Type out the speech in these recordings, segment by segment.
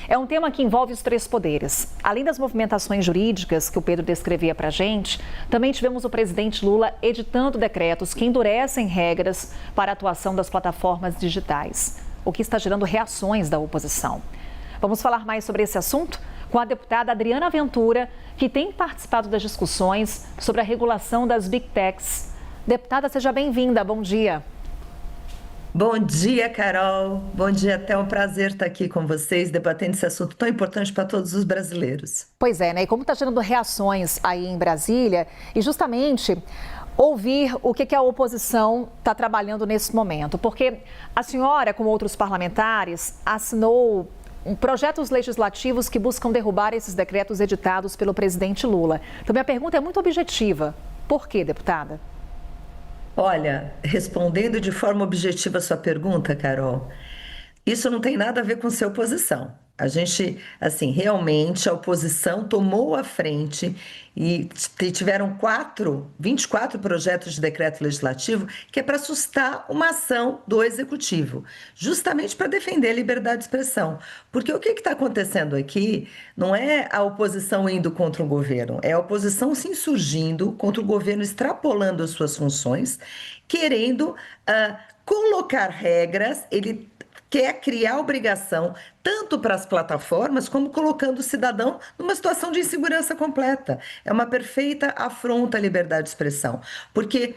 É um tema que envolve os três poderes. Além das movimentações jurídicas que o Pedro descrevia para a gente, também tivemos o presidente Lula editando decretos que endurecem regras para a atuação das plataformas digitais, o que está gerando reações da oposição. Vamos falar mais sobre esse assunto com a deputada Adriana Ventura, que tem participado das discussões sobre a regulação das Big Techs. Deputada, seja bem-vinda. Bom dia. Bom dia, Carol. Bom dia, até um prazer estar aqui com vocês, debatendo esse assunto tão importante para todos os brasileiros. Pois é, né? E como está gerando reações aí em Brasília, e justamente ouvir o que a oposição está trabalhando nesse momento, porque a senhora, com outros parlamentares, assinou projetos legislativos que buscam derrubar esses decretos editados pelo presidente Lula. Então, minha pergunta é muito objetiva. Por quê, deputada? Olha, respondendo de forma objetiva a sua pergunta, Carol, isso não tem nada a ver com ser oposição. A gente, assim, realmente a oposição tomou a frente e tiveram 24 projetos de decreto legislativo que é para sustar uma ação do Executivo, justamente para defender a liberdade de expressão. Porque o que está acontecendo aqui não é a oposição indo contra o governo, é a oposição se insurgindo contra o governo, extrapolando as suas funções, querendo colocar regras, ele quer criar obrigação tanto para as plataformas como colocando o cidadão numa situação de insegurança completa. É uma perfeita afronta à liberdade de expressão, porque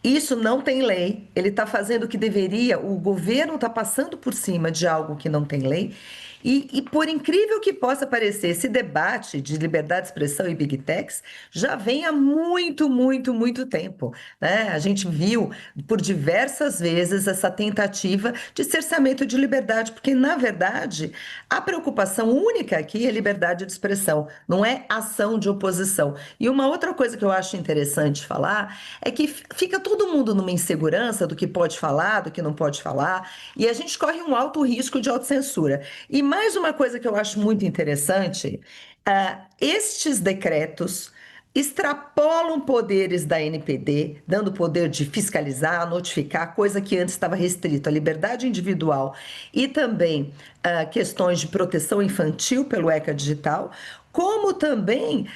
isso não tem lei, ele está fazendo o que deveria, o governo está passando por cima de algo que não tem lei. E por incrível que possa parecer, esse debate de liberdade de expressão e Big Techs já vem há muito tempo, né? A gente viu por diversas vezes essa tentativa de cerceamento de liberdade, porque, na verdade, a preocupação única aqui é liberdade de expressão, não é ação de oposição. E uma outra coisa que eu acho interessante falar é que fica todo mundo numa insegurança do que pode falar, do que não pode falar, e a gente corre um alto risco de autocensura. E mais uma coisa que eu acho muito interessante, estes decretos extrapolam poderes da NPD, dando poder de fiscalizar, notificar, coisa que antes estava restrita à liberdade individual e também questões de proteção infantil pelo ECA Digital, como também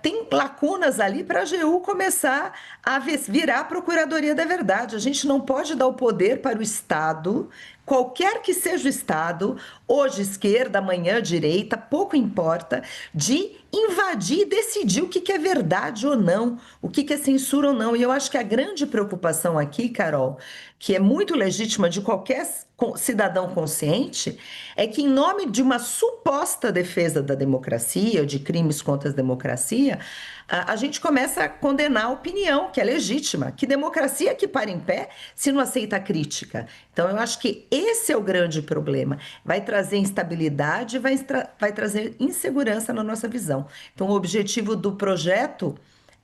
tem lacunas ali para a AGU começar a virar a Procuradoria da Verdade. A gente não pode dar o poder para o Estado, qualquer que seja o Estado, hoje esquerda, amanhã direita, pouco importa, de invadir e decidir o que é verdade ou não, o que é censura ou não. E eu acho que a grande preocupação aqui, Carol, que é muito legítima de qualquer cidadão consciente, é que em nome de uma suposta defesa da democracia, de crimes contra a democracia, a gente começa a condenar a opinião, que é legítima. Que democracia que para em pé se não aceita a crítica? Então, eu acho que esse é o grande problema. Vai trazer instabilidade, vai trazer insegurança na nossa visão. Então, o objetivo do projeto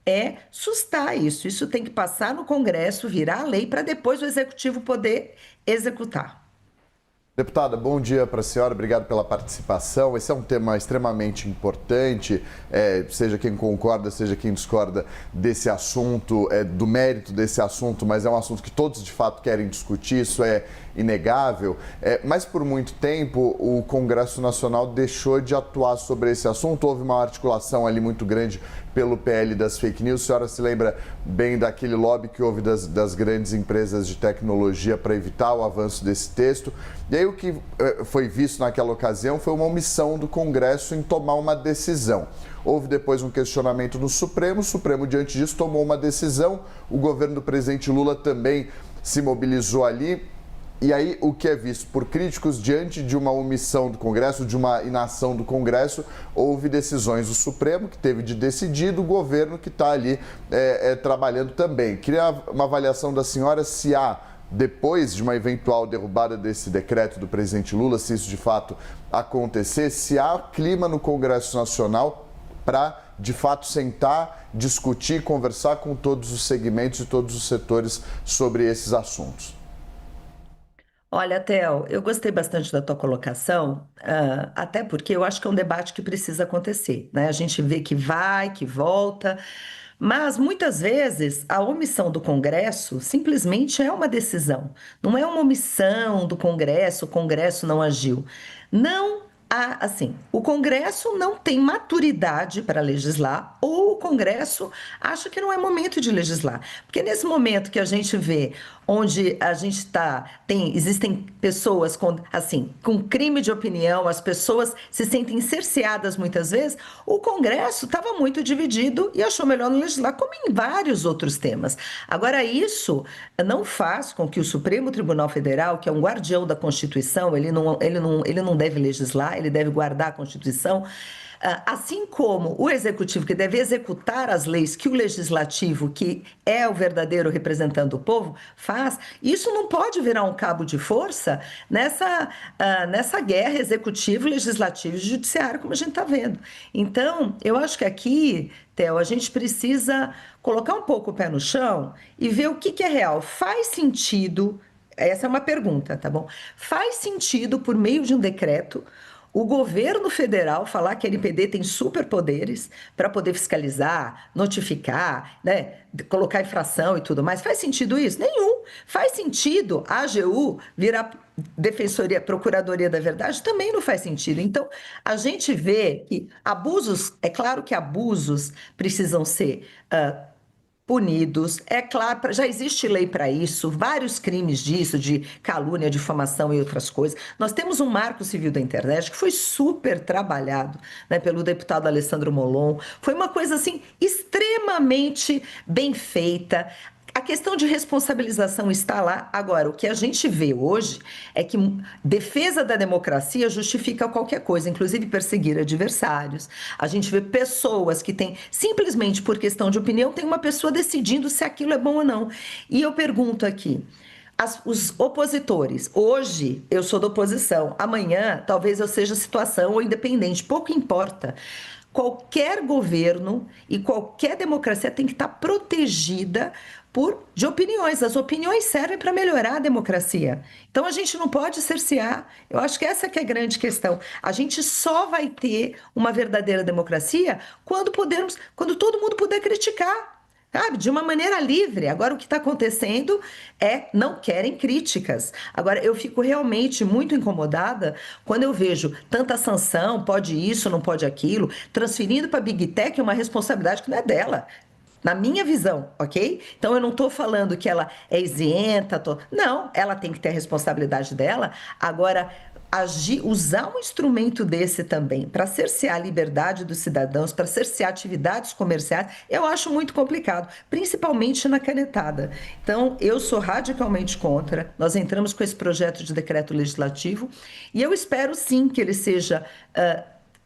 é sustar isso. Isso tem que passar no Congresso, virar lei, para depois o Executivo poder executar. Deputada, bom dia para a senhora, obrigado pela participação. Esse é um tema extremamente importante, seja quem concorda, seja quem discorda desse assunto, do mérito desse assunto, mas é um assunto que todos de fato querem discutir, isso é inegável. Mas por muito tempo o Congresso Nacional deixou de atuar sobre esse assunto, houve uma articulação ali muito grande pelo PL das fake news. A senhora se lembra bem daquele lobby que houve das grandes empresas de tecnologia para evitar o avanço desse texto. E aí o que foi visto naquela ocasião foi uma omissão do Congresso em tomar uma decisão. Houve depois um questionamento no Supremo, o Supremo diante disso tomou uma decisão, o governo do presidente Lula também se mobilizou ali. E aí, o que é visto por críticos, diante de uma omissão do Congresso, de uma inação do Congresso, houve decisões do Supremo, que teve de decidir, do governo que está ali trabalhando também. Queria uma avaliação da senhora se há, depois de uma eventual derrubada desse decreto do presidente Lula, se isso de fato acontecer, se há clima no Congresso Nacional para, de fato, sentar, discutir, conversar com todos os segmentos e todos os setores sobre esses assuntos. Olha, Theo, eu gostei bastante da tua colocação, até porque eu acho que é um debate que precisa acontecer, né? A gente vê que vai, que volta, mas muitas vezes a omissão do Congresso simplesmente é uma decisão, não é uma omissão do Congresso, o Congresso não agiu. Não assim, o Congresso não tem maturidade para legislar ou o Congresso acha que não é momento de legislar. Porque nesse momento que a gente vê onde a gente existem pessoas com crime de opinião, as pessoas se sentem cerceadas muitas vezes, o Congresso estava muito dividido e achou melhor não legislar, como em vários outros temas. Agora, isso não faz com que o Supremo Tribunal Federal, que é um guardião da Constituição, ele não deve legislar, ele deve guardar a Constituição, assim como o Executivo, que deve executar as leis que o Legislativo, que é o verdadeiro representante do povo, faz, isso não pode virar um cabo de força nessa guerra executivo, legislativo e judiciário, como a gente está vendo. Então, eu acho que aqui, Theo, a gente precisa colocar um pouco o pé no chão e ver o que é real. Faz sentido, essa é uma pergunta, tá bom? Faz sentido, por meio de um decreto, o governo federal falar que a NPD tem superpoderes para poder fiscalizar, notificar, né, colocar infração e tudo mais. Faz sentido isso? Nenhum. Faz sentido a AGU virar Defensoria, Procuradoria da Verdade? Também não faz sentido. Então, a gente vê que abusos, é claro que abusos precisam ser punidos, é claro, já existe lei para isso, vários crimes disso, de calúnia, difamação e outras coisas. Nós temos um marco civil da internet que foi super trabalhado, né, pelo deputado Alessandro Molon, foi uma coisa assim extremamente bem feita. A questão de responsabilização está lá. Agora, o que a gente vê hoje é que defesa da democracia justifica qualquer coisa, inclusive perseguir adversários. A gente vê pessoas que têm, simplesmente por questão de opinião, tem uma pessoa decidindo se aquilo é bom ou não. E eu pergunto aqui, os opositores, hoje eu sou da oposição, amanhã talvez eu seja situação ou independente, pouco importa. Qualquer governo e qualquer democracia tem que estar protegida de opiniões. As opiniões servem para melhorar a democracia. Então, a gente não pode cercear. Eu acho que essa que é a grande questão. A gente só vai ter uma verdadeira democracia quando todo mundo puder criticar, sabe? De uma maneira livre. Agora, o que está acontecendo não querem críticas. Agora, eu fico realmente muito incomodada quando eu vejo tanta sanção, pode isso, não pode aquilo, transferindo para a Big Tech uma responsabilidade que não é dela. Na minha visão, ok? Então, eu não estou falando que ela é isenta. Não, ela tem que ter a responsabilidade dela. Agora, usar um instrumento desse também para cercear a liberdade dos cidadãos, para cercear atividades comerciais, eu acho muito complicado, principalmente na canetada. Então, eu sou radicalmente contra. Nós entramos com esse projeto de decreto legislativo e eu espero, sim, que ele seja...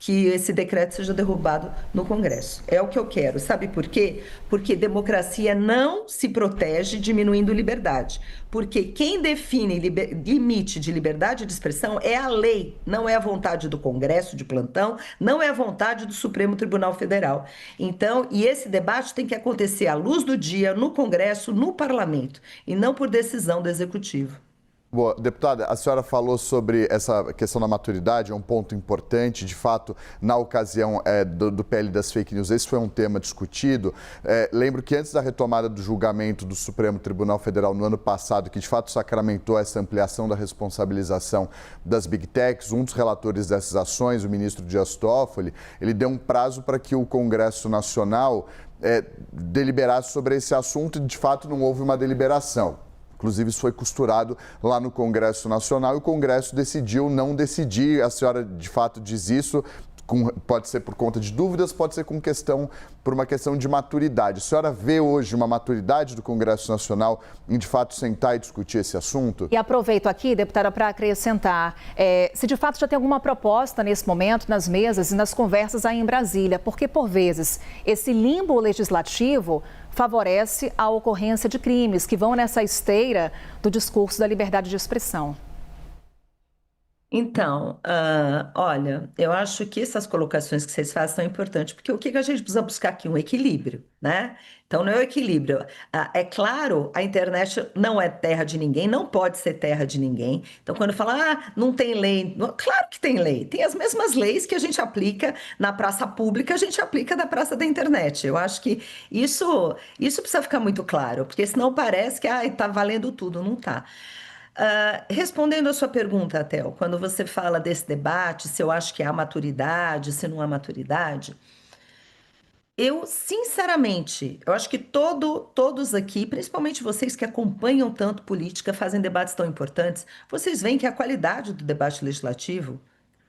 que esse decreto seja derrubado no Congresso. É o que eu quero. Sabe por quê? Porque democracia não se protege diminuindo liberdade. Porque quem define limite de liberdade de expressão é a lei, não é a vontade do Congresso de plantão, não é a vontade do Supremo Tribunal Federal. Então, e esse debate tem que acontecer à luz do dia, no Congresso, no Parlamento, e não por decisão do Executivo. Boa, deputada, a senhora falou sobre essa questão da maturidade, é um ponto importante, de fato, na ocasião do PL das fake news, esse foi um tema discutido. Lembro que antes da retomada do julgamento do Supremo Tribunal Federal no ano passado, que de fato sacramentou essa ampliação da responsabilização das Big Techs, um dos relatores dessas ações, o ministro Dias Toffoli, ele deu um prazo para que o Congresso Nacional deliberasse sobre esse assunto e de fato não houve uma deliberação. Inclusive, isso foi costurado lá no Congresso Nacional e o Congresso decidiu não decidir. A senhora, de fato, diz isso, pode ser por conta de dúvidas, pode ser por uma questão de maturidade. A senhora vê hoje uma maturidade do Congresso Nacional em, de fato, sentar e discutir esse assunto? E aproveito aqui, deputada, para acrescentar, se de fato já tem alguma proposta nesse momento nas mesas e nas conversas aí em Brasília, porque, por vezes, esse limbo legislativo favorece a ocorrência de crimes que vão nessa esteira do discurso da liberdade de expressão. Então, olha, eu acho que essas colocações que vocês fazem são importantes, porque o que a gente precisa buscar aqui? Um equilíbrio, né? Então, não é o equilíbrio. É claro, a internet não é terra de ninguém, não pode ser terra de ninguém. Então, quando fala, não tem lei, claro que tem lei. Tem as mesmas leis que a gente aplica na praça pública, a gente aplica na praça da internet. Eu acho que isso precisa ficar muito claro, porque senão parece que tá valendo tudo, não tá. Respondendo a sua pergunta, Théo, quando você fala desse debate, se eu acho que há maturidade, se não há maturidade, eu, sinceramente, eu acho que todos aqui, principalmente vocês que acompanham tanto política, fazem debates tão importantes, vocês veem que a qualidade do debate legislativo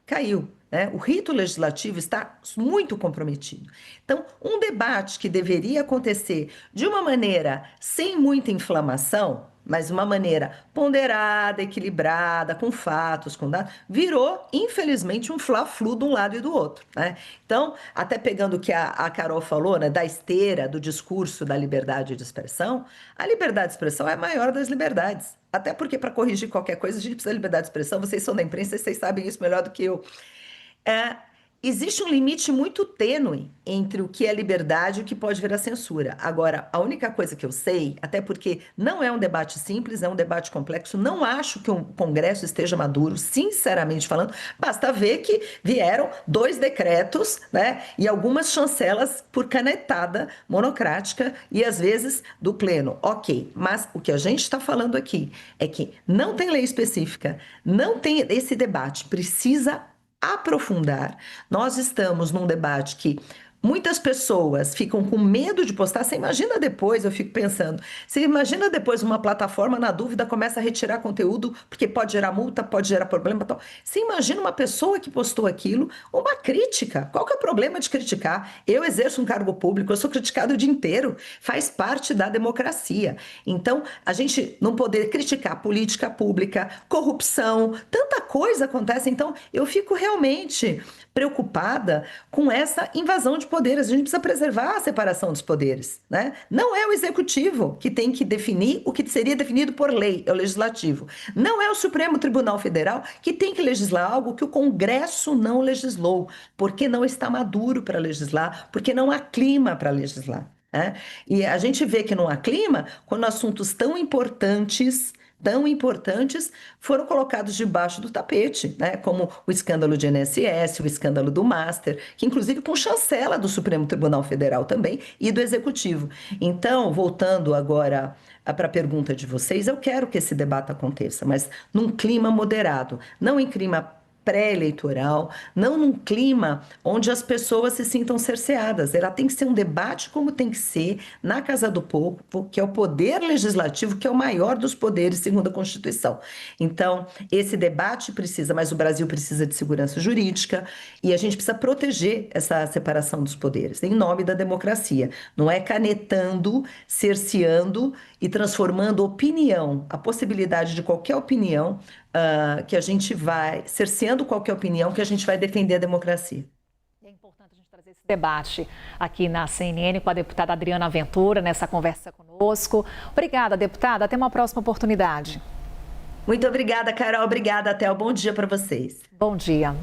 caiu, né? O rito legislativo está muito comprometido. Então, um debate que deveria acontecer de uma maneira sem muita inflamação, mas uma maneira ponderada, equilibrada, com fatos, com dados, virou, infelizmente, um fla-flu de um lado e do outro, né? Então, até pegando o que a Carol falou, né, da esteira do discurso da liberdade de expressão, a liberdade de expressão é a maior das liberdades. Até porque, para corrigir qualquer coisa, a gente precisa de liberdade de expressão. Vocês são da imprensa, vocês sabem isso melhor do que eu. Existe um limite muito tênue entre o que é liberdade e o que pode virar censura. Agora, a única coisa que eu sei, até porque não é um debate simples, é um debate complexo, não acho que o Congresso esteja maduro, sinceramente falando, basta ver que vieram 2 decretos, né, e algumas chancelas por canetada monocrática e às vezes do pleno. Ok, mas o que a gente está falando aqui é que não tem lei específica, não tem esse debate, precisa aprofundar. Nós estamos num debate que muitas pessoas ficam com medo de postar. Você imagina depois, eu fico pensando, você imagina depois uma plataforma, na dúvida, começa a retirar conteúdo, porque pode gerar multa, pode gerar problema, tal. Você imagina uma pessoa que postou aquilo, uma crítica. Qual que é o problema de criticar? Eu exerço um cargo público, eu sou criticado o dia inteiro, faz parte da democracia. Então, a gente não poder criticar política pública, corrupção, tanta coisa acontece. Então, eu fico realmente preocupada com essa invasão de poderes. A gente precisa preservar a separação dos poderes, né? Não é o executivo que tem que definir o que seria definido por lei, é o legislativo. Não é o Supremo Tribunal Federal que tem que legislar algo que o Congresso não legislou, porque não está maduro para legislar, porque não há clima para legislar, né? E a gente vê que não há clima quando assuntos tão importantes foram colocados debaixo do tapete, né? Como o escândalo de INSS, o escândalo do Master, que inclusive com chancela do Supremo Tribunal Federal também e do Executivo. Então, voltando agora para a pergunta de vocês, eu quero que esse debate aconteça, mas num clima moderado, não em clima pré-eleitoral, não num clima onde as pessoas se sintam cerceadas. Ela tem que ser um debate como tem que ser na Casa do Povo, que é o poder legislativo, que é o maior dos poderes, segundo a Constituição. Então, esse debate precisa, mas o Brasil precisa de segurança jurídica e a gente precisa proteger essa separação dos poderes, em nome da democracia. Não é canetando, cerceando e transformando opinião, a possibilidade de qualquer opinião, que a gente vai, cerceando qualquer opinião, que a gente vai defender a democracia. É importante a gente trazer esse debate aqui na CNN com a deputada Adriana Ventura, nessa conversa conosco. Obrigada, deputada. Até uma próxima oportunidade. Muito obrigada, Carol. Obrigada, Théo. Bom dia para vocês. Bom dia.